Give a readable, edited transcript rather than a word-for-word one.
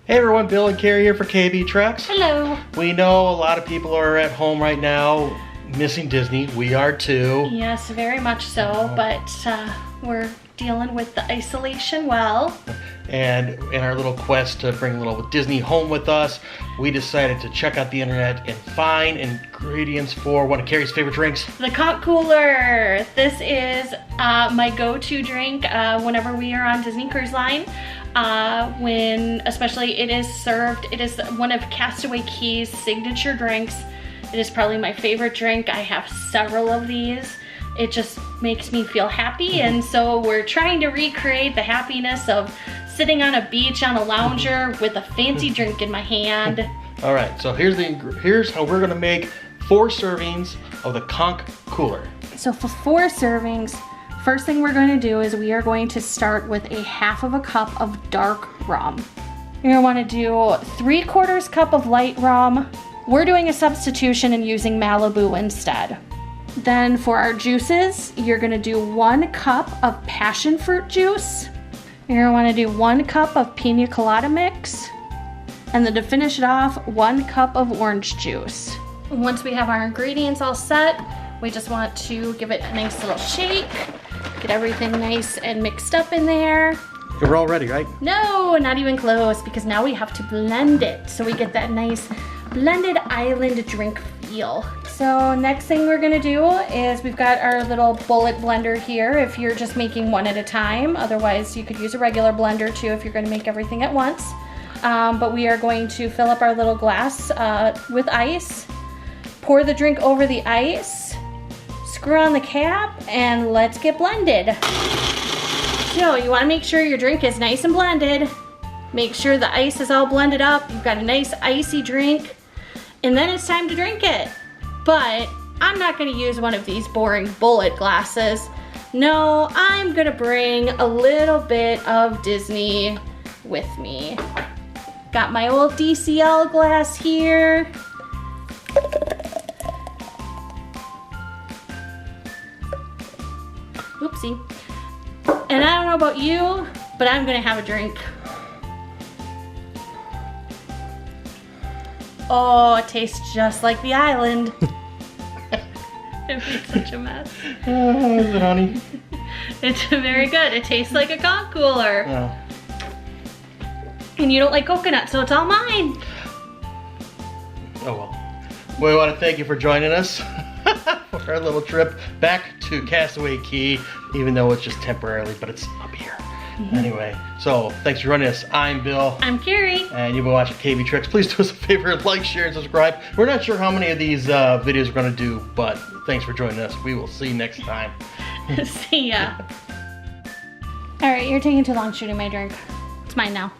Hey everyone, Bill and Kari here for KB Trucks. Hello. We know a lot of people are at home right now missing Disney. We are too. Yes, very much so, but we're dealing with the isolation well. And in our little quest to bring a little Disney home with us, we decided to check out the internet and find ingredients for one of Kari's favorite drinks. The Konk Kooler. This is my go-to drink whenever we are on Disney Cruise Line. When especially it is served, it is one of Castaway Cay's signature drinks. It is probably my favorite drink. I have several of these. It just makes me feel happy, and so we're trying to recreate the happiness of sitting on a beach on a lounger with a fancy drink in my hand. All right, so here's how we're gonna make 4 servings of the Konk Kooler. So for 4 servings, first thing we're going to do is we are going to start with a half of a cup of dark rum. You're going to want to do 3/4 cup of light rum. We're doing a substitution and using Malibu instead. Then for our juices, you're going to do 1 cup of passion fruit juice. You're going to want to do 1 cup of pina colada mix. And then to finish it off, 1 cup of orange juice. Once we have our ingredients all set, we just want to give it a nice little shake. Get everything nice and mixed up in there. We're all ready, right? No, not even close, because now we have to blend it so we get that nice blended island drink feel. So next thing we're gonna do is we've got our little bullet blender here if you're just making one at a time. Otherwise, you could use a regular blender too if you're gonna make everything at once. But we are going to fill up our little glass with ice, pour the drink over the ice, screw on the cap, and let's get blended. So you wanna make sure your drink is nice and blended. Make sure the ice is all blended up. You've got a nice icy drink, and then it's time to drink it. But I'm not gonna use one of these boring bullet glasses. No, I'm gonna bring a little bit of Disney with me. Got my old DCL glass here. Oopsie. And I don't know about you, but I'm gonna have a drink. Oh, it tastes just like the island. It makes such a mess. Is it, honey? It's very good. It tastes like a Konk Kooler. Oh. And you don't like coconut, so it's all mine. Oh well. We want to thank you for joining us for our little trip back to Castaway Cay, even though it's just temporarily, but it's up here. Anyway, so thanks for joining us. I'm Bill. I'm Kari. And you've been watching KB Trucks. Please do us a favor, like, share, and subscribe. We're not sure how many of these videos we're going to do, but thanks for joining us. We will see you next time. See ya. All right, you're taking too long shooting my drink. It's mine now.